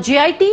GIT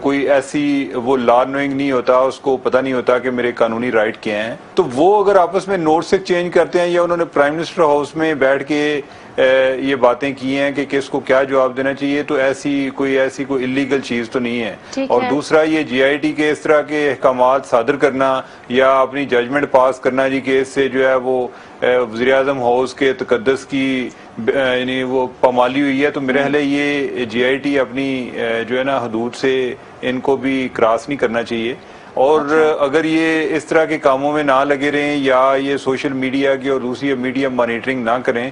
کوئی ایسی وہ لا نوئنگ نہیں ہوتا, اس کو پتہ نہیں ہوتا کہ میرے قانونی رائٹ کیا ہیں, تو وہ اگر آپس میں نوٹس ایکسچینج کرتے ہیں یا انہوں نے پرائم منسٹر ہاؤس میں بیٹھ کے یہ باتیں کی ہیں کہ کس کو کیا جواب دینا چاہیے, تو ایسی کوئی اللیگل چیز تو نہیں ہے. اور دوسرا یہ جے آئی ٹی کے اس طرح کے احکامات صادر کرنا یا اپنی ججمنٹ پاس کرنا جی کہ اس سے جو ہے وہ وزیر اعظم ہاؤس کے تقدس کی یعنی وہ پامالی ہوئی ہے, تو میرے خیال ہے یہ جے آئی ٹی اپنی جو ہے نا حدود سے ان کو بھی کراس نہیں کرنا چاہیے. اور اگر یہ اس طرح کے کاموں میں نہ لگے رہیں یا یہ سوشل میڈیا کی اور دوسری میڈیا مانیٹرنگ نہ کریں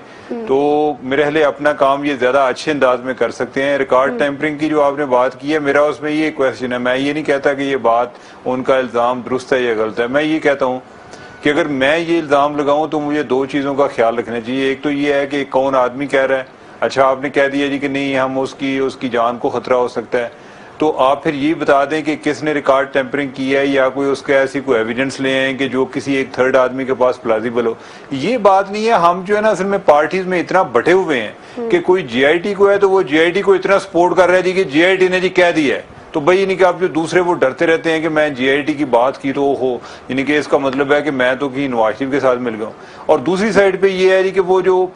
تو میرے خیال اپنا کام یہ زیادہ اچھے انداز میں کر سکتے ہیں. ریکارڈ ٹیمپرنگ کی جو آپ نے بات کی ہے, میرا اس میں یہ کویسچن ہے, میں یہ نہیں کہتا کہ یہ بات ان کا الزام درست ہے یا غلط ہے, میں یہ کہتا ہوں کہ اگر میں یہ الزام لگاؤں تو مجھے دو چیزوں کا خیال رکھنا چاہیے. ایک تو یہ ہے کہ کون آدمی کہہ رہا ہے, اچھا آپ نے کہہ دیا جی کہ نہیں ہم اس کی جان کو خطرہ ہو سکتا ہے, تو آپ پھر یہ بتا دیں کہ کس نے ریکارڈ ٹیمپرنگ کی ہے یا کوئی اس کا ایسی کوئی ایویڈنس لے آئیں کہ جو کسی ایک تھرڈ آدمی کے پاس پلازیبل ہو. یہ بات نہیں ہے. ہم جو ہے نا اصل میں پارٹیز میں اتنا بٹے ہوئے ہیں کہ کوئی جے آئی ٹی کو ہے تو وہ جے آئی ٹی کو اتنا سپورٹ کر رہا ہے جی کہ جے آئی ٹی نے جی کہہ دیا ہے, تو بھائی یعنی کہ آپ جو دوسرے وہ ڈرتے رہتے ہیں کہ میں جے آئی ٹی کی بات کی تو ہو, یعنی کہ اس کا مطلب ہے کہ میں تو کہیں نواز شریف کے ساتھ مل گیا ہوں. اور دوسری سائڈ پہ یہ ہے جی کہ وہ جو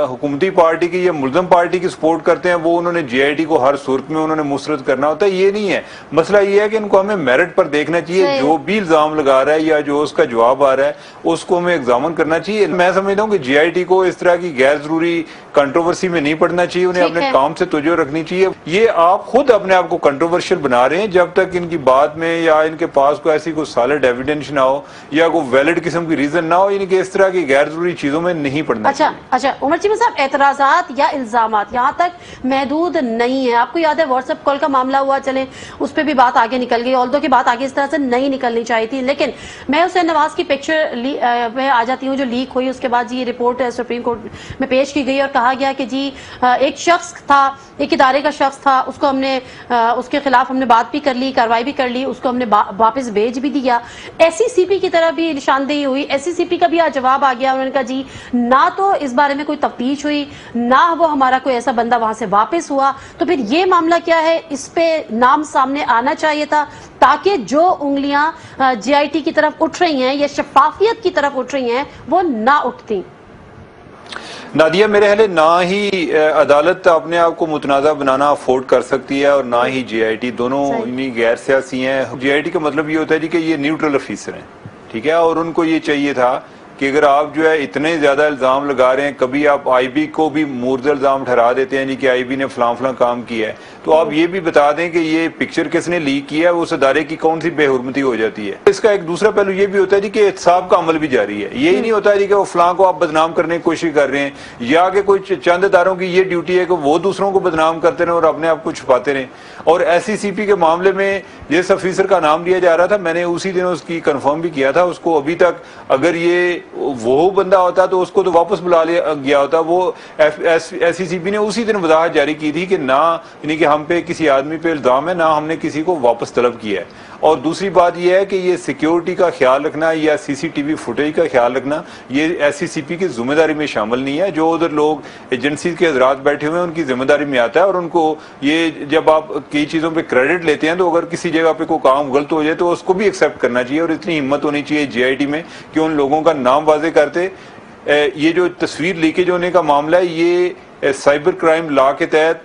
حکومتی پارٹی کی یا ملزم پارٹی کی سپورٹ کرتے ہیں وہ انہوں نے جے آئی ٹی کو ہر صورت میں انہوں نے مسترد کرنا ہوتا ہے. یہ نہیں ہے مسئلہ, یہ ہے کہ ان کو ہمیں میرٹ پر دیکھنا چاہیے. جو بھی الزام لگا رہا ہے یا جو اس کا جواب آ رہا ہے اس کو ہمیں ایگزامن کرنا چاہیے. میں سمجھتا ہوں کہ جے آئی ٹی کو اس طرح کی غیر ضروری کنٹروورسی میں نہیں پڑنا چاہیے, انہیں اپنے کام سے توجہ رکھنی چاہیے. یہ آپ خود اپنے آپ کو کنٹروورشل بنا رہے ہیں جب تک ان کی بات میں یا ان کے پاس کوئی ایسی کوئی سالڈ ایویڈنس نہ ہو یا کوئی ویلڈ قسم کی ریزن نہ ہو, یعنی کہ اس طرح کی غیر ضروری چیزوں میں نہیں پڑنا چاہیے. اچھا عمر چیمہ صاحب, اعتراضات یا الزامات یہاں تک محدود نہیں ہیں. آپ کو یاد ہے واٹس ایپ کال کا معاملہ ہوا, چلیں اس پہ بھی بات آگے نکل گئی, آلدو کی بات آگے اس طرح سے نہیں نکلنی چاہیے تھی, لیکن میں حسین نواز کی پکچر میں آ جاتی ہوں جو لیک ہوئی. اس کے بعد جی یہ رپورٹ سپریم کورٹ میں پیش کی گئی اور کہا گیا کہ جی ایک شخص تھا, ایک ادارے کا شخص تھا, اس کو ہم نے اس کے خلاف ہم نے بات بھی کر لی, کارروائی بھی کر لی, اس کو ہم نے واپس بھیج بھی دیا. ایس سی سی پی کی طرح بھی نشاندہی ہوئی, ایس سی سی پی کا بھی جواب آ گیا, انہوں نے کہا جی نہ تو اس بارے میں کوئی تفتیش ہوئی نہ وہ ہمارا کوئی ایسا بندہ وہاں سے واپس ہوا. تو پھر یہ معاملہ کیا ہے, اس پہ نام سامنے آنا چاہیے تھا تاکہ جو انگلیاں جے آئی ٹی کی طرف اٹھ رہی ہیں یا شفافیت کی طرف اٹھ رہی ہیں وہ نہ اٹھتی. نادیہ میرے خیال نہ ہی عدالت اپنے آپ کو متنازع بنانا افورڈ کر سکتی ہے اور نہ ہی جے آئی ٹی, دونوں انہیں غیر سیاسی ہیں. جے آئی ٹی کا مطلب یہ ہوتا ہے جی کہ یہ نیوٹرل افیسر ہیں, ٹھیک ہے, اور ان کو یہ چاہیے تھا کہ اگر آپ جو ہے اتنے زیادہ الزام لگا رہے ہیں, کبھی آپ آئی بی کو بھی مورد الزام ٹھہرا دیتے ہیں جی کہ آئی بی نے فلاں فلاں کام کیا ہے, تو آپ یہ بھی بتا دیں کہ یہ پکچر کس نے لیک کیا ہے, اس ادارے کی کون سی بے حرمتی ہو جاتی ہے. اس کا ایک دوسرا پہلو یہ بھی ہوتا ہے جی کہ احتساب کا عمل بھی جاری ہے. یہی نہیں ہوتا جی کہ وہ فلاں کو آپ بدنام کرنے کی کوشش کر رہے ہیں یا کہ کوئی چند اداروں کی یہ ڈیوٹی ہے کہ وہ دوسروں کو بدنام کرتے رہیں اور اپنے آپ کو چھپاتے رہیں. اور ایس سی سی پی کے معاملے میں جس افیسر کا نام لیا جا رہا تھا, میں نے اسی دن اس کی کنفرم بھی کیا تھا, اس کو ابھی تک اگر یہ وہ بندہ ہوتا تو اس کو تو واپس بلا لیا گیا ہوتا. وہ ایس سی سی پی نے اسی دن وضاحت جاری کی تھی کہ نہ یعنی کہ ہم پہ کسی آدمی پہ الزام ہے, نہ ہم نے کسی کو واپس طلب کیا ہے. اور دوسری بات یہ ہے کہ یہ سیکیورٹی کا خیال رکھنا یا سی سی ٹی وی فوٹیج کا خیال رکھنا یہ ایس سی سی پی کی ذمہ داری میں شامل نہیں ہے. جو ادھر لوگ ایجنسیز کے حضرات بیٹھے ہوئے ہیں ان کی ذمہ داری میں آتا ہے, اور ان کو یہ جب آپ کئی چیزوں پہ کریڈٹ لیتے ہیں تو اگر کسی جگہ پہ کوئی کام غلط ہو جائے تو اس کو بھی ایکسیپٹ کرنا چاہیے. اور اتنی ہمت ہونی چاہیے جے آئی ٹی میں کہ ان لوگوں کا نام واضح کرتے. یہ جو تصویر لیکیج ہونے کا معاملہ ہے یہ سائبر کرائم لا کے تحت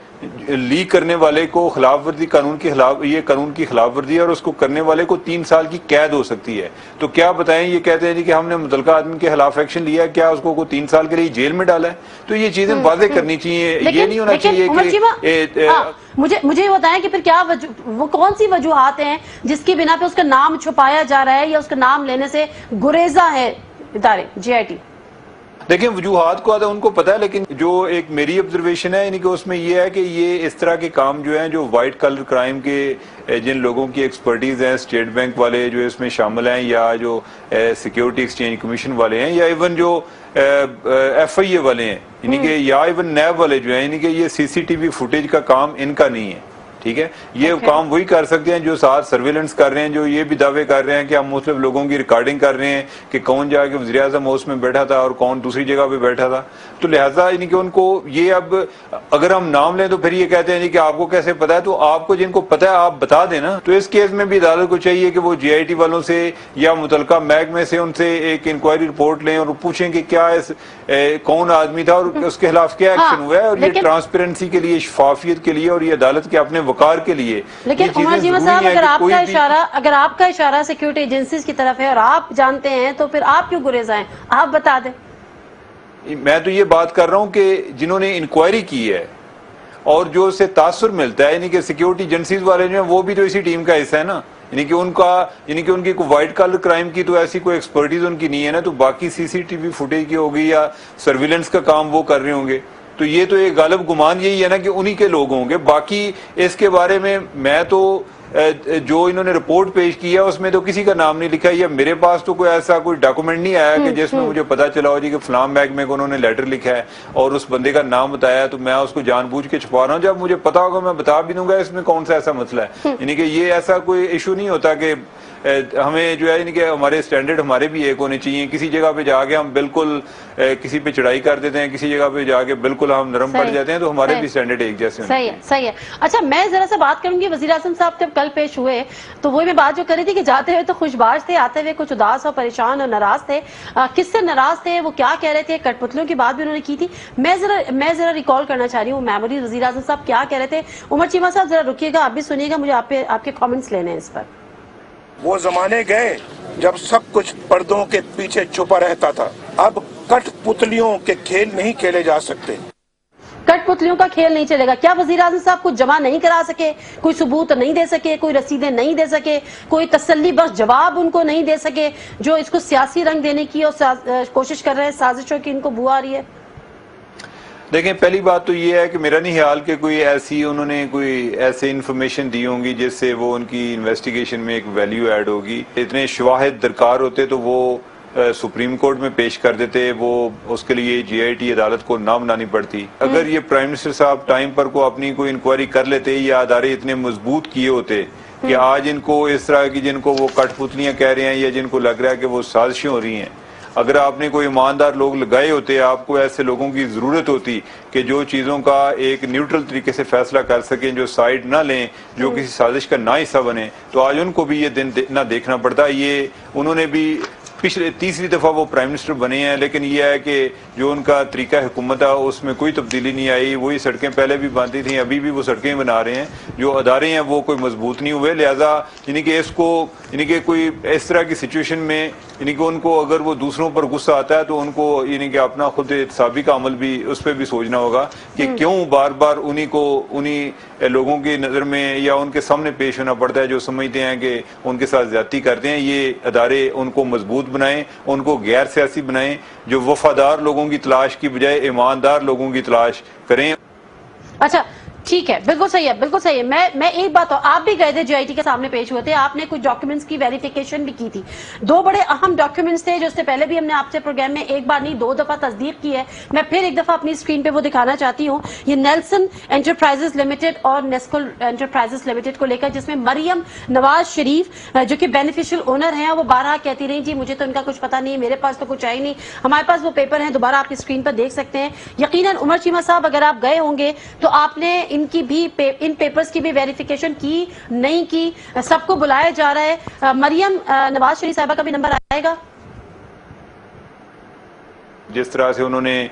لیک کرنے والے کو خلاف ورزی قانون کی خلاف ورزی ہے اور اس کو کرنے والے کو 3 سال کی قید ہو سکتی ہے. تو کیا بتائیں, یہ کہتے ہیں کہ ہم نے متعلقہ آدمی کے خلاف ایکشن لیا, کیا اس کو 3 سال کے لیے جیل میں ڈالا ہے؟ تو یہ چیزیں واضح کرنی چاہیے. یہ نہیں ہونا چاہیے کہ مجھے یہ بتائیں کہ پھر کیا وہ کون سی وجوہات ہیں جس کی بنا پہ اس کا نام چھپایا جا رہا ہے یا اس کا نام لینے سے گریزاں ہے ادارے جے آئی ٹی؟ دیکھیں وجوہات کو ان کو پتا ہے, لیکن جو ایک میری آبزرویشن ہے یعنی کہ اس میں یہ ہے کہ یہ اس طرح کے کام جو ہیں جو وائٹ کلر کرائم کے جن لوگوں کی ایکسپرٹیز ہیں, اسٹیٹ بینک والے جو اس میں شامل ہیں یا جو سیکیورٹی ایکسچینج کمیشن والے ہیں یا ایون جو ایف آئی اے والے ہیں, یعنی کہ یا ایون نیب والے جو ہیں, یعنی کہ یہ سی سی ٹی وی فوٹیج کا کام ان کا نہیں ہے. ٹھیک ہے. یہ کام وہی کر سکتے ہیں جو ساتھ سرویلنس کر رہے ہیں, جو یہ بھی دعوے کر رہے ہیں کہ ہم مختلف لوگوں کی ریکارڈنگ کر رہے ہیں کہ کون جا کے وزیر اعظم ہاؤس میں بیٹھا تھا اور کون دوسری جگہ پہ بیٹھا تھا. تو لہٰذا یعنی کہ ان کو یہ, اب اگر ہم نام لیں تو پھر یہ کہتے ہیں کہ آپ کو کیسے پتا ہے, تو آپ کو جن کو پتا ہے آپ بتا دیں نا. تو اس کیس میں بھی عدالت کو چاہیے کہ وہ جے آئی ٹی والوں سے یا متعلقہ محکمے سے ان سے ایک انکوائری رپورٹ لیں اور پوچھیں کہ کیا کون آدمی تھا اور اس کے خلاف کیا ایکشن ہوا ہے. اور یہ ٹرانسپیرنسی کے لیے, شفافیت کے لیے اور یہ عدالت کے اپنے وقار کے لیے. لیکن عمر چیمہ صاحب, اگر آپ کا اشارہ سیکیورٹی ایجنسیز کی طرف ہے اور آپ جانتے ہیں تو پھر آپ کیوں گریز آئیں؟ آپ بتا دیں. میں تو یہ بات کر رہا ہوں کہ جنہوں نے انکوائری کی ہے اور جو اس سے تاثر ملتا ہے, یعنی کہ سیکیورٹی ایجنسیز والے جو ہیں وہ بھی تو اسی ٹیم کا حصہ ہے نا. یعنی کہ ان کی کوئی وائٹ کالر کرائم کی تو ایسی کوئی ایکسپرٹیز ان کی نہیں ہے نا. تو باقی سی سی ٹی وی فوٹیج کی ہوگی یا سرویلنس کا کام وہ کر رہے ہوں گے. تو یہ تو ایک غالب گمان یہی ہے نا کہ انہی کے لوگ ہوں گے. باقی اس کے بارے میں تو جو انہوں نے رپورٹ پیش کیا اس میں تو کسی کا نام نہیں لکھا, یا میرے پاس تو کوئی ایسا کوئی ڈاکومنٹ نہیں آیا کہ جس میں مجھے پتا چلا ہو جی کہ فلاں محکمے کو انہوں نے لیٹر لکھا ہے اور اس بندے کا نام بتایا تو میں اس کو جان بوجھ کے چھپا رہا ہوں. جب مجھے پتا ہوگا میں بتا بھی دوں گا. اس میں کون سا ایسا مسئلہ ہے؟ یعنی کہ یہ ایسا کوئی ایشو نہیں ہوتا کہ ہمیں جو ہے یعنی کہ ہمارے سٹینڈرڈ ہمارے بھی ایک ہونے چاہیے. کسی جگہ پہ جا کے ہم بالکل کسی پہ چڑھائی کر دیتے ہیں, کسی جگہ پہ جا کے بالکل ہم نرم پڑ جاتے ہیں, تو ہمارے بھی سٹینڈرڈ ایک جیسے ہونے چاہیے. صحیح ہے. اچھا, میں ذرا سا بات کروں گی. وزیر اعظم صاحب جب کل پیش ہوئے تو وہ میں بات جو کر رہی تھی کہ جاتے ہوئے تو خوشباش تھے, آتے ہوئے کچھ اداس اور پریشان اور ناراض تھے. کس سے ناراض تھے, وہ کیا کہہ رہے تھے؟ کٹ پتلیوں کی بات بھی انہوں نے کی تھی. میں ذرا ریکال کرنا چاہ رہی ہوں میموری, وزیر اعظم صاحب کیا کہہ رہے تھے. عمر چیمہ صاحب ذرا رکیے گا, آپ بھی سنیے گا, مجھے آپ کے کامنٹس لینے ہیں اس پر. وہ زمانے گئے جب سب کچھ پردوں کے پیچھے چھپا رہتا تھا. اب کٹ پتلیوں کے کھیل نہیں کھیلے جا سکتے. کٹ پتلیوں کا کھیل نہیں چلے گا. کیا وزیر اعظم صاحب کچھ جمع نہیں کرا سکے, کوئی ثبوت نہیں دے سکے, کوئی رسیدیں نہیں دے سکے, کوئی تسلی بخش جواب ان کو نہیں دے سکے جو اس کو سیاسی رنگ دینے کی اور کوشش کر رہے ہیں, سازشوں کی ان کو بو آ رہی ہے؟ دیکھیں, پہلی بات تو یہ ہے کہ میرا نہیں خیال کہ انہوں نے کوئی ایسے انفارمیشن دی ہوں گی جس سے وہ ان کی انویسٹیگیشن میں ایک ویلیو ایڈ ہوگی. اتنے شواہد درکار ہوتے تو وہ سپریم کورٹ میں پیش کر دیتے, وہ اس کے لیے جے آئی ٹی عدالت کو نہ بنانی پڑتی. اگر یہ پرائم منسٹر صاحب ٹائم پر کو اپنی کوئی انکوائری کر لیتے یا ادارے اتنے مضبوط کیے ہوتے کہ آج ان کو اس طرح کی جن کو وہ کٹ پتلیاں کہہ رہے ہیں یا جن کو لگ رہا ہے کہ وہ سازشیں ہو رہی ہیں, اگر آپ نے کوئی ایماندار لوگ لگائے ہوتے, آپ کو ایسے لوگوں کی ضرورت ہوتی کہ جو چیزوں کا ایک نیوٹرل طریقے سے فیصلہ کر سکیں, جو سائیڈ نہ لیں, جو کسی سازش کا نہ حصہ بنے, تو آج ان کو بھی یہ دن نہ دیکھنا پڑتا. یہ انہوں نے بھی پچھلے تیسری دفعہ وہ پرائم منسٹر بنے ہیں, لیکن یہ ہے کہ جو ان کا طریقہ حکومت ہے اس میں کوئی تبدیلی نہیں آئی. وہی سڑکیں پہلے بھی بنتی تھیں, ابھی بھی وہ سڑکیں بنا رہے ہیں. جو ادارے ہیں وہ کوئی مضبوط نہیں ہوئے. لہذا یعنی کہ اس کو یعنی کہ کوئی اس طرح کی سچویشن میں یعنی کہ ان کو اگر وہ دوسروں پر غصہ آتا ہے تو ان کو یعنی کہ اپنا خود احتسابی کا عمل بھی اس پہ بھی سوچنا ہوگا کہ کیوں بار بار انہی لوگوں کی نظر میں یا ان کے سامنے پیش ہونا پڑتا ہے جو سمجھتے ہیں کہ ان کے ساتھ زیادتی کرتے ہیں. یہ ادارے ان کو مضبوط بنائیں, ان کو غیر سیاسی بنائیں, جو وفادار لوگوں کی تلاش کی بجائے ایماندار لوگوں کی تلاش کریں. اچھا ٹھیک ہے, بالکل صحیح ہے, بالکل صحیح ہے. میں ایک بات, آپ بھی گئے تھے جے آئی ٹی کے سامنے پیش ہوئے تھے, آپ نے کچھ ڈاکیومنٹس کی ویریفیکیشن بھی کی تھی. دو بڑے اہم ڈاکیومنٹس تھے جو اس سے پہلے بھی ہم نے آپ سے پروگرام میں ایک بار نہیں 2 دفعہ تصدیق کی ہے. میں پھر ایک دفعہ اپنی اسکرین پہ وہ دکھانا چاہتی ہوں. یہ نیلسن انٹرپرائزز لمیٹڈ اور نیسکل انٹرپرائزز لمیٹڈ کو لے کر, جس میں مریم نواز شریف جو کہ بینیفیشل اونر ہیں, وہ بارہا کہتی رہی جی مجھے تو ان کا کچھ پتہ نہیں, میرے پاس تو کچھ آئی نہیں. ہمارے پاس وہ پیپر ہیں, دوبارہ آپ کی اسکرین پر دیکھ سکتے ہیں. یقیناً عمر چیمہ صاحب اگر آپ گئے ہوں گے تو آپ نے ان کی بھی ان پیپرز کی بھی ویریفیکیشن کی نہیں کی. سب کو بلایا جا رہا ہے. مریم نواز شریف صاحبہ کا بھی نمبر آئے گا. جس طرح سے انہوں نے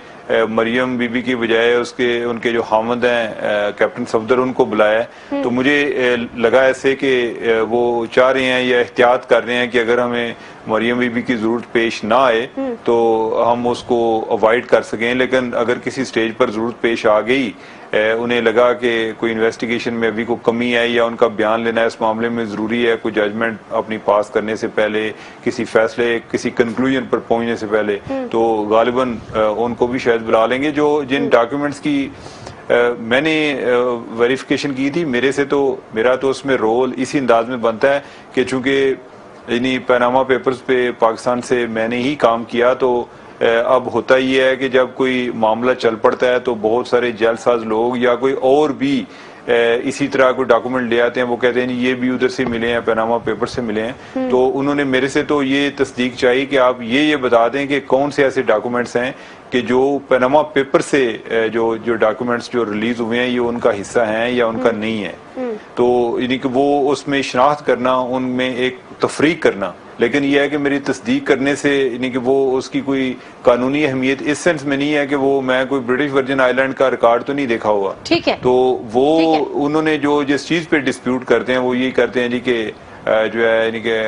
مریم بی بی کی بجائے ان کے جو خامد ہیں کیپٹن صفدر ان کو بلایا ہے, تو مجھے لگا ایسے کہ وہ چاہ رہے ہیں یا احتیاط کر رہے ہیں کہ اگر ہمیں مریم بی بی کی ضرورت پیش نہ آئے تو ہم اس کو اوائڈ کر سکیں. لیکن اگر کسی سٹیج پر ضرورت پیش آ گئی, انہیں لگا کہ کوئی انویسٹیگیشن میں ابھی کوئی کمی ہے یا ان کا بیان لینا اس معاملے میں ضروری ہے, کوئی ججمنٹ اپنی پاس کرنے سے پہلے, کسی فیصلے کسی کنکلوژن پر پہنچنے سے پہلے, تو غالباً ان کو بھی شاید بلا لیں گے. جن ڈاکیومنٹس کی میں نے ویریفیکیشن کی تھی, میرا تو اس میں رول اسی انداز میں بنتا ہے کہ چونکہ یعنی پیناما پیپرز پہ پاکستان سے میں نے ہی کام کیا, تو اب ہوتا یہ ہے کہ جب کوئی معاملہ چل پڑتا ہے تو بہت سارے جیل ساز لوگ یا کوئی اور بھی اسی طرح کوئی ڈاکومنٹ لے آتے ہیں, وہ کہتے ہیں جی یہ بھی ادھر سے ملے ہیں, پیناما پیپر سے ملے ہیں. تو انہوں نے میرے سے تو یہ تصدیق چاہیے کہ آپ یہ بتا دیں کہ کون سے ایسے ڈاکومنٹس ہیں کہ جو پیناما پیپر سے جو ڈاکومنٹس جو ریلیز ہوئے ہیں یہ ان کا حصہ ہیں یا ان کا نہیں ہے. تو یعنی کہ وہ اس میں شناخت کرنا, ان میں ایک تفریق کرنا, لیکن یہ ہے کہ میری تصدیق کرنے سے یعنی کہ وہ اس کی کوئی قانونی اہمیت اس سینس میں نہیں ہے کہ وہ میں کوئی برٹش ورجن آئی لینڈ کا ریکارڈ تو نہیں دیکھا ہوا. ٹھیک ہے. تو وہ انہوں نے جو جس چیز پہ ڈسپیوٹ کرتے ہیں وہ یہی کرتے ہیں جی کہ جو ہے یعنی کہ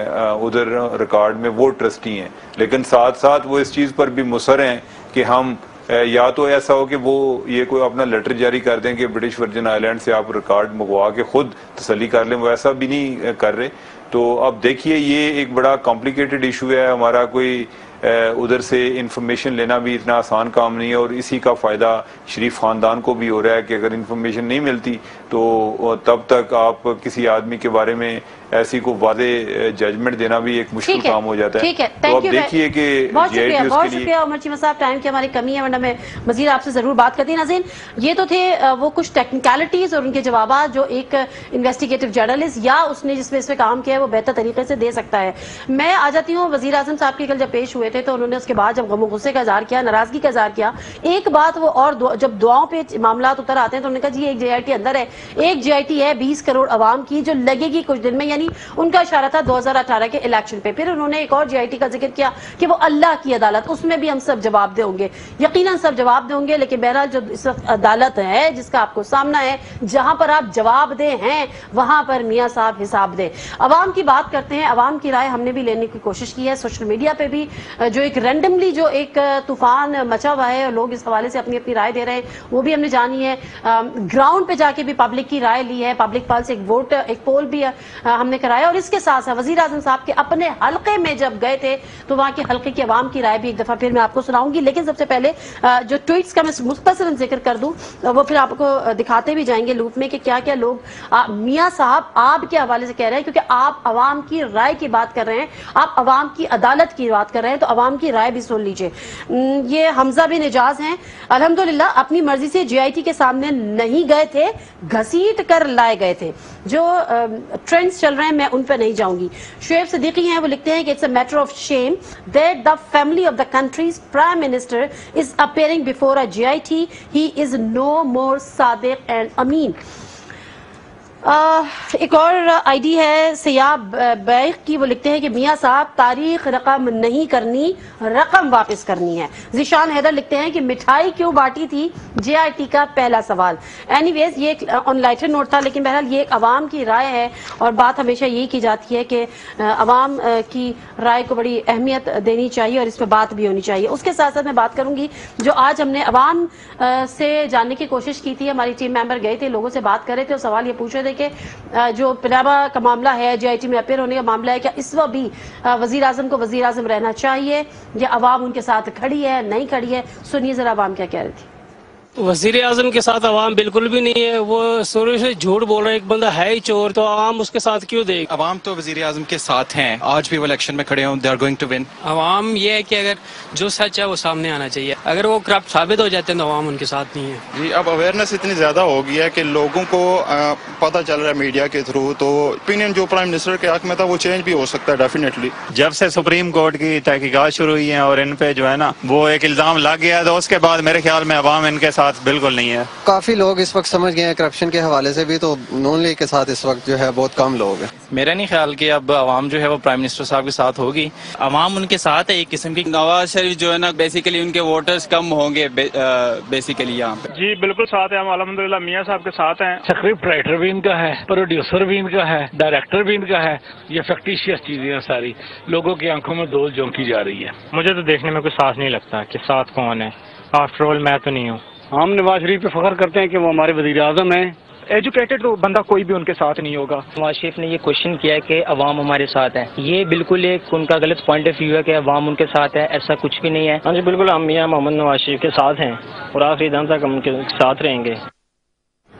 ادھر ریکارڈ میں وہ ٹرسٹی ہیں, لیکن ساتھ ساتھ وہ اس چیز پر بھی مصر ہیں کہ ہم یا تو ایسا ہو کہ وہ یہ کوئی اپنا لیٹر جاری کر دیں کہ برٹش ورجن آئی لینڈ سے آپ ریکارڈ منگوا کے خود تسلی کر لیں, وہ ایسا بھی نہیں کر رہے. تو اب دیکھیے یہ ایک بڑا کمپلیکیٹڈ ایشو ہے ہمارا, کوئی ادھر سے انفارمیشن لینا بھی اتنا آسان کام نہیں ہے, اور اسی کا فائدہ شریف خاندان کو بھی ہو رہا ہے کہ اگر انفارمیشن نہیں ملتی تو تب تک آپ کسی آدمی کے بارے میں ایسی کو واضح ججمنٹ دینا بھی ایک مشکل کام ہو جاتا ہے. ٹھیک ہے, تو اب دیکھیے کہ بہت شکریہ عمر چیمہ صاحب, ٹائم کی ہماری کمی ہے ورنہ میں مزید آپ سے ضرور بات کرتی. ناظرین یہ تو تھے وہ کچھ ٹیکنیکلٹیز اور ان کے جوابات جو ایک انویسٹیگیٹو جرنلسٹ یا اس نے جس میں اس پہ کام کیا ہے وہ بہتر طریقے سے دے سکتا ہے. میں آ جاتی ہوں وزیر اعظم صاحب کے کل جب پیش ہوئے تھے تو انہوں نے اس کے بعد جب غم و غصے کا اظہار کیا, ناراضگی کا اظہار کیا, ایک بات وہ اور جب دعاؤں پہ معاملات اتر آتے ہیں تو انہوں نے کہا جی ایک JIT اندر ہے, ایک JIT ہے 20 کروڑ عوام کی جو لگے گی کچھ دن میں, یعنی ان کا اشارہ تھا 2018 کے الیکشن پہ. پھر انہوں نے ایک اور JIT کا ذکر کیا کہ وہ اللہ کی عدالت, اس میں بھی ہم سب جواب دیں گے, یقیناً سب جواب دیں گے, لیکن بہرحال جو اس وقت عدالت ہے جس کا آپ کو سامنا ہے, جہاں پر آپ جواب دیں ہیں وہاں پر میاں صاحب حساب دیں. عوام کی بات کرتے ہیں, عوام کی رائے ہم نے بھی لینے کی کوشش کی ہے. سوشل میڈیا پہ بھی جو ایک رینڈملی جو ایک طوفان مچا ہوا ہے, لوگ اس حوالے سے اپنی اپنی رائے دے رہے ہیں, وہ بھی ہم نے جانی ہے. گراؤنڈ پہ جا کے بھی پبلک کی رائے لی ہے, پبلک پلس ایک ووٹ ایک پول بھی ہم نے کرایا, اور اس کے ساتھ ساتھ وزیر اعظم صاحب کے اپنے حلقے میں جب گئے تھے تو وہاں کے حلقے کی عوام کی رائے بھی ایک دفعہ پھر میں آپ کو سناؤں گی. لیکن سب سے پہلے جو ٹویٹس کا میں مختصراً ذکر کر دوں وہ پھر آپ کو دکھاتے بھی جائیں گے لوپ میں کہ کیا کیا لوگ میاں صاحب آپ کے حوالے سے کہہ رہے ہیں, کیونکہ آپ عوام کی رائے کی بات کر رہے ہیں, آپ عوام کی عدالت کی بات کر رہے ہیں, تو عوام کی رائے بھی سن لیجئے. یہ حمزہ بن اعجاز ہیں, الحمدللہ اپنی مرضی سے JIT کے سامنے نہیں گئے تھے, گھسیٹ کر لائے گئے تھے. جو ٹرینڈز چل رہے ہیں میں ان پہ نہیں جاؤں گی. شعیب صدیقی ہیں, وہ لکھتے ہیں کہ it's a matter of shame that the family of the country's prime minister is appearing before a JIT, he is no more Sadiq and Ameen. ایک اور ID ہے سیاہ بیغ کی, وہ لکھتے ہیں کہ میاں صاحب تاریخ رقم نہیں کرنی, رقم واپس کرنی ہے. ذیشان حیدر لکھتے ہیں کہ مٹھائی کیوں بانٹی تھی, JIT کا پہلا سوال. اینی ویز یہ ایک آن لائٹر نوٹ تھا, لیکن بہرحال یہ ایک عوام کی رائے ہے اور بات ہمیشہ یہی کی جاتی ہے کہ عوام کی رائے کو بڑی اہمیت دینی چاہیے اور اس پہ بات بھی ہونی چاہیے. اس کے ساتھ ساتھ میں بات کروں گی جو آج ہم نے عوام سے جاننے کی کوشش کی تھی, ہماری ٹیم ممبر گئے تھے, لوگوں سے بات کر رہے تھے اور سوال یہ پوچھ رہے تھے کہ جو پناما کا معاملہ ہے, JIT میں اپیئر ہونے کا معاملہ ہے, کیا اس وقت بھی وزیر اعظم کو وزیر اعظم رہنا چاہیے یا عوام ان کے ساتھ کھڑی ہے نہیں کھڑی ہے؟ سنیے ذرا عوام کیا کہہ رہی تھی. وزیر اعظم کے ساتھ عوام بالکل بھی نہیں ہے, وہ شروع سے جھوٹ بول رہے ہیں, ایک بندہ ہے ہی چور, تو عوام اس کے ساتھ کیوں دے؟ عوام تو وزیر اعظم کے ساتھ ہیں, آج بھی وہ الیکشن میں کھڑے ہوں, they are going to won. عوام یہ ہے کہ اگر جو سچ ہے وہ سامنے آنا چاہیے, اگر وہ کرپٹ ثابت ہو جاتے ہیں تو عوام ان کے ساتھ نہیں ہے. جی اب اویئرنیس اتنی زیادہ ہو گئی ہے کہ لوگوں کو پتہ چل رہا ہے میڈیا کے تھرو, تو اوپینین جو پرائم منسٹر کے حق میں تھا وہ چینج بھی ہو سکتا ہے ڈیفینیٹلی. جب سے سپریم کورٹ کی تحقیقات شروع ہوئی ہیں اور ان پہ جو ہے نا وہ ایک الزام لگ گیا ہے, تو اس کے بعد میرے خیال میں عوام ان کے ساتھ بالکل نہیں ہے. کافی لوگ اس وقت سمجھ گئے ہیں کرپشن کے حوالے سے بھی, تو نون لیگ کے ساتھ اس وقت جو ہے بہت کم لوگ ہیں. میرا نہیں خیال کہ اب عوام جو ہے وہ پرائم منسٹر صاحب کے ساتھ ہوگی, عوام ان کے ساتھ ہے ایک قسم کی. نواز شریف جو ہے نا بیسیکلی ان کے ووٹرز کم ہوں گے بیسیکلی یہاں پہ. جی بالکل ساتھ ہیں ہم, الحمدللہ میاں صاحب کے ساتھ ہیں. اسکرپٹ رائٹر بھی ان کا ہے, پروڈیوسر بھی ان کا ہے, ڈائریکٹر بھی ان کا ہے. یہ فیکٹیشیس چیزیں ساری لوگوں کی آنکھوں میں دول جھونکی جا رہی ہے. مجھے تو دیکھنے میں کوئی صاف نہیں لگتا کہ ساتھ کون ہے. آفٹر آل میں تو نہیں ہوں. ہم نواز شریف پہ فخر کرتے ہیں کہ وہ ہمارے وزیر اعظم ہیں. ایجوکیٹڈ تو بندہ کوئی بھی ان کے ساتھ نہیں ہوگا. نواز شریف نے یہ کوشچن کیا ہے کہ عوام ہمارے ساتھ ہے, یہ بالکل ایک ان کا غلط پوائنٹ آف ویو ہے کہ عوام ان کے ساتھ ہے, ایسا کچھ بھی نہیں ہے. ہاں جی بالکل, ہم میاں محمد نواز شریف کے ساتھ ہیں اور آخری دم تک ہم ان کے ساتھ رہیں گے.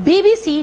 BBC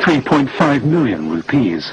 3.5 million rupees.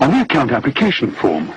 On the account application form,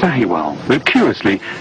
Sahiwal, but curiously,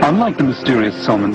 unlike the mysterious Salman,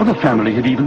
the family had even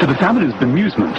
to the family's bemusement,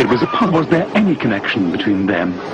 was there any connection between them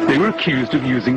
They were accused of using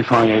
FIA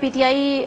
PTI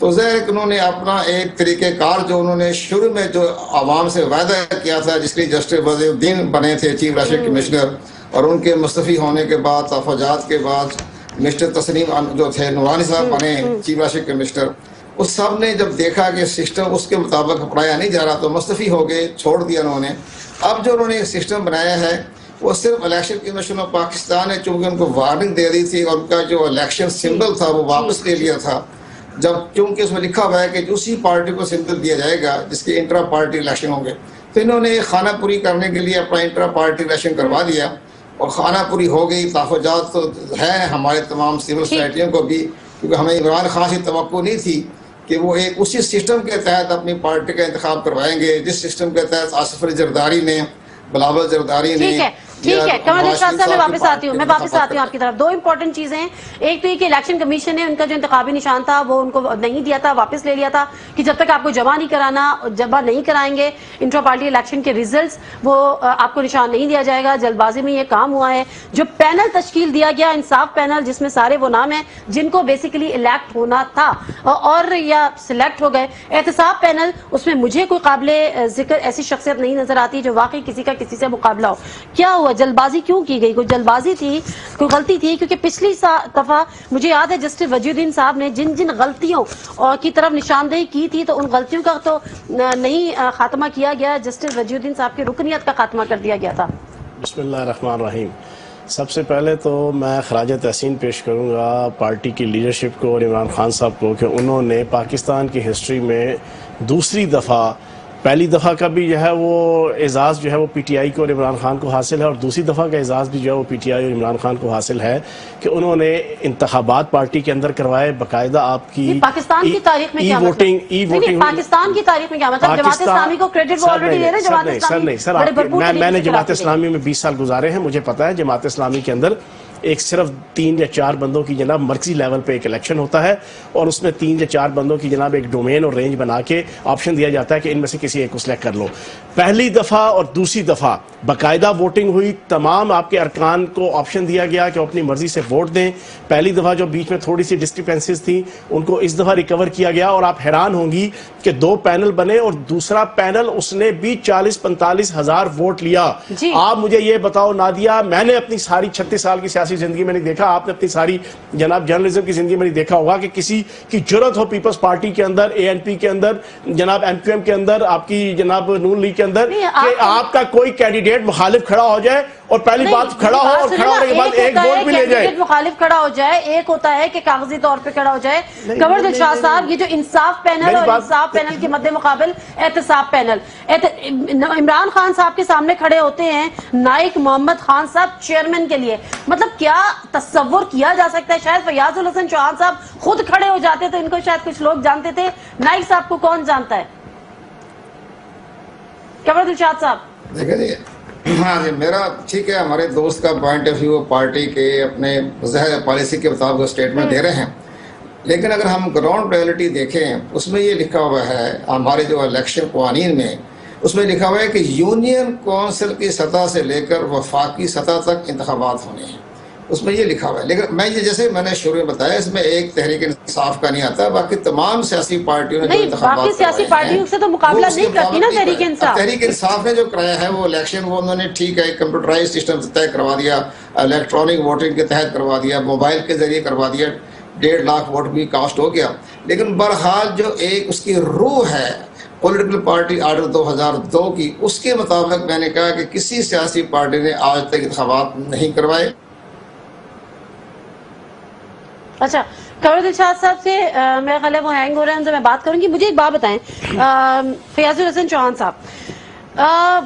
تو ظاہر کہ انہوں نے اپنا ایک طریقہ کار جو انہوں نے شروع میں جو عوام سے وعدہ کیا تھا، جس کے لیے جسٹس وزیر الدین بنے تھے چیف الیکشن کمشنر، اور ان کے مستعفی ہونے کے بعد تفاوضات کے بعد مسٹر تسنیم جو تھے نورانی صاحب بنے چیف الیکشن کمشنر، اس سب نے جب دیکھا کہ سسٹم اس کے مطابق اپنایا نہیں جا رہا تو مستعفی ہو گئے، چھوڑ دیا انہوں نے۔ اب جو انہوں نے ایک سسٹم بنایا ہے وہ صرف الیکشن کمیشن آف پاکستان نے چونکہ ان کو وارننگ دے دی تھی اور ان کا جو الیکشن سمبل تھا وہ واپس لے لیا تھا، جب کیونکہ اس میں لکھا ہوا ہے کہ اسی پارٹی کو سمبل دیا جائے گا جس کے انٹرا پارٹی الیکشن ہوں گے، تو انہوں نے خانہ پوری کرنے کے لیے اپنا انٹرا پارٹی الیکشن کروا دیا اور خانہ پوری ہو گئی۔ تحفظات تو ہیں ہمارے تمام سول سوسائٹیوں کو بھی، کیونکہ ہمیں عمران خان سے توقع نہیں تھی کہ وہ ایک اسی سسٹم کے تحت اپنی پارٹی کا انتخاب کروائیں گے جس سسٹم کے تحت آصف علی زرداری نے، بلاول زرداری نے۔ ٹھیک ہے قمر دل شاد صاحب، میں واپس آتی ہوں آپ کی طرف۔ دو امپورٹنٹ چیزیں ہیں، ایک تو یہ کہ الیکشن کمیشن نے ان کا جو انتخابی نشان تھا وہ ان کو نہیں دیا تھا، واپس لے لیا تھا کہ جب تک آپ کو جمع نہیں کرانا، جمع نہیں کرائیں گے انٹرا پارٹی الیکشن کے ریزلٹس، وہ آپ کو نشان نہیں دیا جائے گا۔ جلد بازی میں یہ کام ہوا ہے۔ جو پینل تشکیل دیا گیا انصاف پینل، جس میں سارے وہ نام ہیں جن کو بیسیکلی الیکٹ ہونا تھا اور یا سلیکٹ ہو گئے، احتساب پینل، اس میں مجھے کوئی قابل ذکر ایسی شخصیت نہیں نظر آتی جو واقعی کسی کا کسی سے مقابلہ ہو۔ کیا ہوا؟ جلد بازی کیوں کی گئی؟ کوئی جلد بازی تھی، کوئی غلطی تھی؟ کیونکہ پچھلی دفعہ مجھے یاد ہے جسٹس وجی الدین صاحب نے جن غلطیوں کی طرف نشاندہی کی تھی تو ان غلطیوں کا تو نہیں خاتمہ کیا گیا، جسٹس وجی الدین صاحب کی رکنیت کا خاتمہ کر دیا گیا تھا۔ بسم اللہ الرحمن الرحیم۔ سب سے پہلے تو میں خراج تحسین پیش کروں گا پارٹی کی لیڈرشپ کو اور عمران خان صاحب کو کہ انہوں نے پاکستان کی ہسٹری میں دوسری دفعہ، پہلی دفعہ کا بھی جو ہے وہ اعزاز جو ہے وہ پی ٹی آئی کو اور عمران خان کو حاصل ہے، اور دوسری دفعہ کا اعزاز بھی جو ہے وہ پی ٹی آئی اور عمران خان کو حاصل ہے کہ انہوں نے انتخابات پارٹی کے اندر کروائے، باقاعدہ آپ کی پاکستان کی تاریخ میں کیا مطلب؟ پاکستان کی تاریخ میں کیا مطلب؟ جماعت اسلامی کو کریڈٹ وہ آلریڈی دے رہے ہیں۔ جماعت اسلامی میں نے جماعت اسلامی میں 20 سال گزارے ہیں، مجھے پتا ہے جماعت اسلامی کے اندر ایک صرف 3 یا 4 بندوں کی جناب مرکزی لیول پہ ایک الیکشن ہوتا ہے اور اس میں 3 یا 4 بندوں کی جناب ایک ڈومین اور رینج بنا کے آپشن دیا جاتا ہے کہ ان میں سے کسی ایک کو سلیکٹ کر لو۔ پہلی دفعہ اور دوسری دفعہ باقاعدہ ووٹنگ ہوئی، تمام آپ کے ارکان کو آپشن دیا گیا کہ اپنی مرضی سے ووٹ دیں۔ پہلی دفعہ جو بیچ میں تھوڑی سی ڈسکرپنسیز تھیں ان کو اس دفعہ ریکور کیا گیا اور آپ حیران ہوں گی کہ 2 پینل بنے اور دوسرا پینل اس نے بھی 40-45 ہزار ووٹ لیا۔ آپ مجھے یہ بتاؤ نادیہ، میں نے اپنی ساری 36 سال کی سیاسی زندگی میں نہیں دیکھا، آپ نے اپنی ساری جناب جرنلزم کی زندگی میں نہیں دیکھا ہوگا کہ کسی کی جرت ہو پیپلز پارٹی کے اندر، اے این پی کے اندر، جناب ایم کیو ایم کے اندر، آپ کی جناب نون لیگ کے اندر، کہ آپ کا کوئی کینڈیڈیٹ مخالف کھڑا ہو جائے اور پہلی بات کھڑا ہو اور کھڑا ہونے کے بعد ایک ووٹ بھی لے جائے۔ مخالف کھڑا ہو جائے، ایک ہوتا ہے کہ کاغذی طور پہ کھڑا ہو جائے۔ قمر دل شاد صاحب، یہ جو انصاف پینل اور انصاف پینل کے مد مقابل احتساب پینل، عمران خان صاحب کے سامنے کھڑے ہوتے ہیں نائک محمد خان صاحب چیئرمین کے لیے، مطلب کیا تصور کیا جا سکتا ہے؟ شاید فیاض الحسن چوہان صاحب خود کھڑے ہو جاتے تو ان کو شاید کچھ لوگ جانتے تھے، نائک صاحب کو کون جانتا ہے؟ قمر دل شاد صاحب دیکھیں جی، ہاں جی، میرا ٹھیک ہے، ہمارے دوست کا پوائنٹ آف ویو پارٹی کے اپنے ظاہر پالیسی کے مطابق اسٹیٹمنٹ دے رہے ہیں، لیکن اگر ہم گراؤنڈ ریئلٹی دیکھیں اس میں یہ لکھا ہوا ہے ہمارے جو الیکشن قوانین میں، اس میں لکھا ہوا ہے کہ یونین کونسل کی سطح سے لے کر وفاقی سطح تک انتخابات ہونے ہیں، اس میں یہ لکھا ہوا ہے۔ لیکن میں یہ جیسے میں نے شروع میں بتایا اس میں ایک تحریک انصاف کا نہیں آتا، باقی تمام سیاسی پارٹیوں نے جو انتخابات باقی سیاسی پارٹیوں سے تو مقابلہ نہیں کرتی نا تحریک انصاف۔ تحریک انصاف نے جو کرایا ہے وہ الیکشن وہ انہوں نے ٹھیک ہے کمپیوٹرائز سسٹم سے طے کروا دیا، الیکٹرانک ووٹنگ کے تحت کروا دیا، موبائل کے ذریعے کروا دیا، 1.5 لاکھ ووٹ بھی کاسٹ ہو گیا، لیکن بہرحال جو ایک اس کی روح ہے پولیٹیکل پارٹی آرڈر 2002 کی، اس کے مطابق میں نے کہا کہ کسی سیاسی پارٹی نے آج تک انتخابات نہیں کروائے۔ اچھا، قمر دل شاد صاحب سے میرا خیال ہے وہ ہینگ ہو رہے ہیں، ان سے میں بات کروں گی۔ مجھے ایک بات بتائیں، فیاض الحسن چوہان صاحب،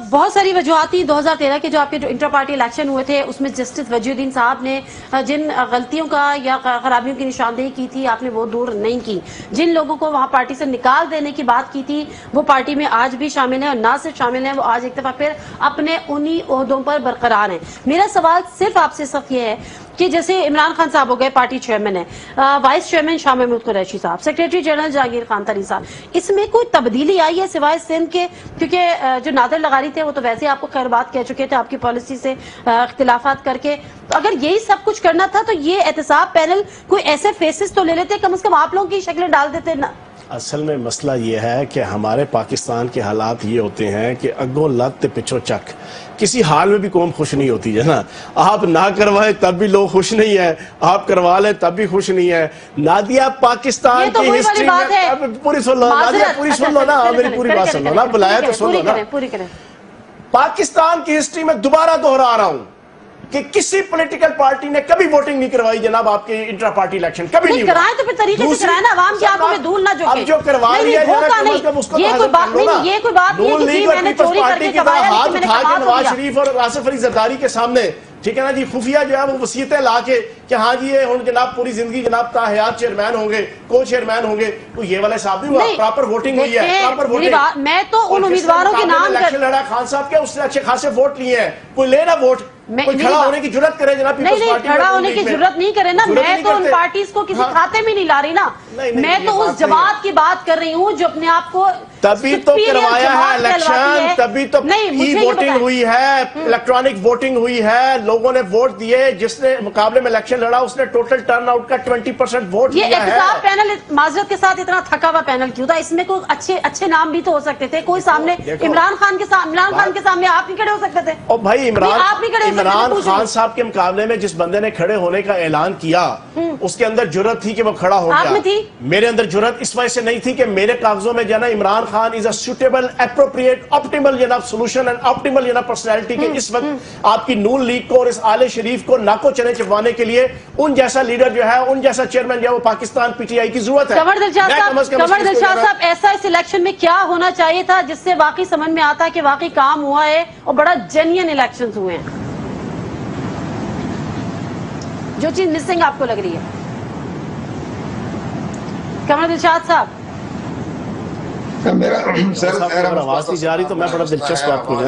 بہت ساری وجوہات تھیں 2013 کے جو آپ کے جو انٹر پارٹی الیکشن ہوئے تھے اس میں جسٹس وجی الدین صاحب نے جن غلطیوں کا یا خرابیوں کی نشاندہی کی تھی آپ نے وہ دور نہیں کی، جن لوگوں کو وہاں پارٹی سے نکال دینے کی بات کی تھی وہ پارٹی میں آج بھی شامل ہیں، اور نہ صرف شامل ہیں، وہ آج ایک دفعہ پھر اپنے انہی عہدوں پر برقرار ہیں۔ میرا سوال صرف آپ سے صرف یہ ہے کہ جیسے عمران خان صاحب ہو گئے پارٹی چیئرمین ہے, وائس چیئرمین شاہ محمود قریشی صاحب, سیکریٹری جنرل جہانگیر خان طری صاحب, اس میں کوئی تبدیلی آئی ہے سوائے سندھ کے؟ کیونکہ جو نادر لغاری تھے وہ تو ویسے آپ کو خیر بات کہہ چکے تھے آپ کی پالیسی سے اختلافات کر کے, تو اگر یہی سب کچھ کرنا تھا تو یہ احتساب پینل کوئی ایسے فیسز تو لے لیتے, کم از کم آپ لوگوں کی شکلیں ڈال دیتے نا. اصل میں مسئلہ یہ ہے کہ ہمارے پاکستان کے حالات یہ ہوتے ہیں کہ اگوں لت پچھو چک, کسی حال میں بھی قوم خوش نہیں ہوتی ہے نا. آپ نہ کروائیں تب بھی لوگ خوش نہیں ہیں, آپ کروا لیں تب بھی خوش نہیں ہیں. نادیہ پاکستان کی ہسٹری میں پوری سن لو, نادیہ پوری سن لو نا, میری پوری بات سن لو نا, بلایا تو سن لو نا. پاکستان کی ہسٹری میں دوبارہ دوہرا رہا ہوں کہ کسی پولیٹیکل پارٹی نے کبھی ووٹنگ نہیں کروائی جناب آپ کے انٹرا پارٹی الیکشن, کبھی نہیں کرائیں تو پھر طریقے سے کرائیں نا, عوام کی آنکھوں میں دھول نہ جھونکے. اب جو کروا لیا یہ کوئی بات نہیں, یہ کوئی بات نہیں کہ میں نے چوری کر کے کمایا, ہاتھ اٹھا کے نواز شریف اور آصف علی زرداری کے سامنے, ٹھیک ہے نا جی, خفیہ جو ہے وہ وصیتیں لا کے کہ ہاں جی یہ جناب پوری زندگی جناب تا حیات چیئرمین ہوں گے, کو چیئرمین ہوں گے, تو یہ والے صاحب نہیں ہوا, پراپر ووٹنگ ہوئی ہے, پراپر ووٹنگ. میں تو ان امیدواروں کے نام الیکشن لڑا خان صاحب کے, اس نے اچھے خاصے ووٹ لیے ہیں, کوئی لے نا ووٹ, کوئی کھڑا ہونے کی جرت کرے جناب. نہیں کھڑا ہونے کی جرت نہیں کرے نا, میں تو ان پارٹیز کو کسی کھاتے میں نہیں لا رہی نا, میں تو اس جماعت کی بات کر رہی ہوں جو اپنے آپ کو تبھی تو کروایا ہے الیکشن, تبھی تو ای ووٹنگ ہوئی ہے, الیکٹرانک ووٹنگ ہوئی ہے, لوگوں نے ووٹ دیے, جس نے مقابلے میں الیکشن لڑا اس نے ٹوٹل ٹرن آؤٹ کا 20% ووٹ دیا ہے. یہ احتساب پینل معذرت کے ساتھ اتنا تھکا ہوا پینل کیوں تھا؟ اس میں کوئی اچھے نام بھی تو ہو سکتے تھے. کوئی سامنے عمران خان کے سامنے آپ نہیں کھڑے ہو سکتے تھے. اور بھائی عمران خان صاحب کے مقابلے میں جس بندے نے کھڑے ہونے کا اعلان کیا اس کے اندر جرت تھی کہ وہ کھڑا ہو گیا. میرے اندر جرت اس وجہ سے نہیں تھی کہ میرے کاغذوں میں جانا عمران خان از اے سوٹیبل اپروپریٹ آپٹیمل جناب سولوشن اینڈ آپٹیمل جناب پرسنالٹی کے اس وقت آپ کی نون لیگ کو اور اس آل شریف کو ناکو چنے چبوانے کے لیے ان جیسا لیڈر جو ہے, ان جیسا چیئرمین جو ہے وہ پاکستان پی ٹی آئی کی ضرورت ہے. قمر دلشاد صاحب ایسا اس الیکشن میں کیا ہونا چاہیے تھا جس سے واقعی سمجھ میں آتا ہے کہ واقعی کام ہوا ہے اور بڑا جینین الیکشنز ہوئے ہیں؟ جو چیز مسنگ آپ کو لگ رہی ہے قمر دلشاد صاحب؟ آواز نہیں جا رہی تو میں بڑا دلچسپ آپ کو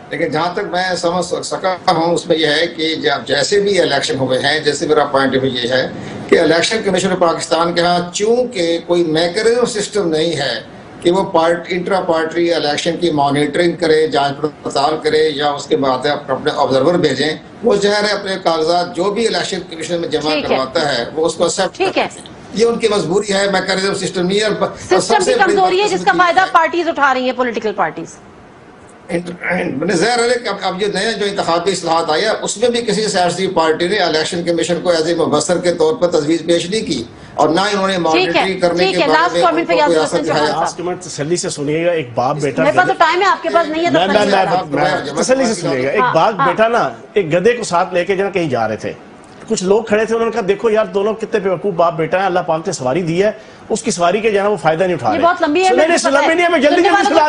لیکن جہاں تک میں سمجھ سکا ہوں اس میں یہ ہے کہ جیسے بھی الیکشن ہوئے ہیں, جیسے میرا پوائنٹ آف ویو یہ ہے کہ الیکشن کمیشن پاکستان کے ہاں چونکہ کوئی میکانزم سسٹم نہیں ہے کہ وہ انٹرا پارٹی الیکشن کی مانیٹرنگ کرے, جانچ پڑتال کرے یا اس کے بعد اپنے آبزرور بھیجیں, وہ ظاہر ہے اپنے کاغذات جو بھی الیکشن کمیشن میں جمع کرواتا ہے وہ اس کو ایکسپٹ کرتے ہیں. یہ ان کی مجبوری ہے, میکانزم سسٹم نہیں ہے, سسٹم کی کمزوری ہے جس کا فائدہ پارٹیز اٹھا رہی ہیں, پولیٹیکل پارٹیز. ظاہر ہے کہ اب یہ نیا جو انتخابی اصلاحات آیا اس میں بھی کسی سیاسی پارٹی نے الیکشن کمیشن کو ایز اے مبصر کے طور پر تجویز پیش نہیں کی اور نہ انہوں نے مانیٹرنگ کرنے کے بارے میں لاسٹ کمنٹ تسلی سے سنیے گا. ایک باپ بیٹا, میرے پاس تو ٹائم ہے, آپ کے پاس نہیں ہے, تسلی سے سنیے گا. ایک باپ بیٹا نا ایک گدھے کو ساتھ لے کے جنا کہیں جا رہے تھے, کچھ لوگ کھڑے تھے, انہوں نے کہا دیکھو یار دونوں کتنے بیوقوف باپ بیٹا ہے, اللہ پاک نے سواری دی ہے, اس کی سواری کے جانا وہ فائدہ نہیں اٹھا رہے. بہت لمبی ہے, میں جلدی سنا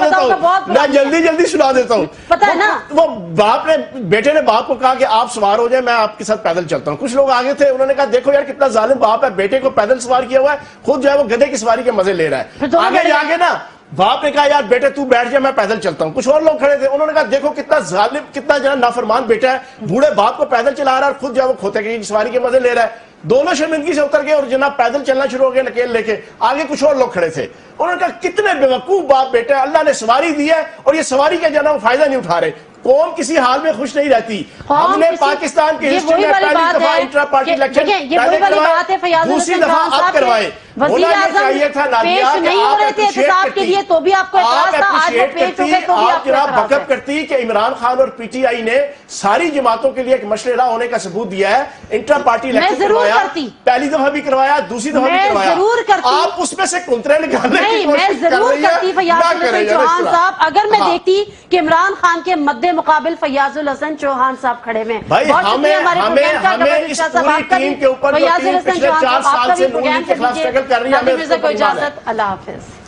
دیتا ہوں, میں جلدی سنا دیتا ہوں. پتہ ہے نا وہ باپ نے, بیٹے نے باپ کو کہا کہ آپ سوار ہو جائیں, میں آپ کے ساتھ پیدل چلتا ہوں. کچھ لوگ آگے تھے, انہوں نے کہا دیکھو یار کتنا ظالم باپ ہے, بیٹے کو پیدل سوار کیا ہوا ہے, خود جو ہے وہ گدھے کی سواری کے مزے لے رہا ہے. آگے جا کے نا باپ نے کہا یار بیٹے تو بیٹھ جائے, میں پیدل چلتا ہوں. کچھ اور لوگ کھڑے تھے, انہوں نے کہا دیکھو کتنا ظالم, کتنا جو ہے نافرمان بیٹا ہے, بوڑھے باپ کو پیدل چلا رہا ہے اور خود جو ہے وہ کھوتے کی سواری کے مزے لے رہا ہے. دونوں شرمندگی سے اتر گئے اور جناب پیدل چلنا شروع ہو گئے نکیل لے کے. آگے کچھ اور لوگ کھڑے تھے, انہوں نے کہا کتنے بیوقوف باپ بیٹے, اللہ نے سواری دی ہے اور یہ سواری کا جناب فائدہ نہیں اٹھا رہے. قوم کسی حال میں خوش نہیں رہتی. ہم نے پاکستان کی ہسٹری میں پہلی دفعہ انٹرا پارٹی الیکشن دوسری دفعہ آپ کروائے. ہونا یہ چاہیے تھا نادیہ کہ آپ اپریشیٹ کرتی, آپ جناب بکپ کرتی کہ عمران خان اور پی ٹی آئی نے ساری جماعتوں کے لیے ایک مشرے راہ ہونے کا ثبوت دیا ہے. انٹرا پارٹی الیکشن کروایا, پہلی دفعہ بھی کروایا, دوسری دفعہ بھی کروایا. آپ اس میں سے کنترے نکالنے کی کوشش کر رہی ہیں. اگر میں دیکھتی کہ عمران خان کے مد مقابل فیاض الحسن چوہان صاحب کھڑے میں, بھائی ہمیں اس پوری ٹیم کے اوپر جو ٹیم پچھلے 4 سال سے نون لیگ کے خلاف اسٹرگل کر رہی ہے, کوئی اجازت. اللہ حافظ.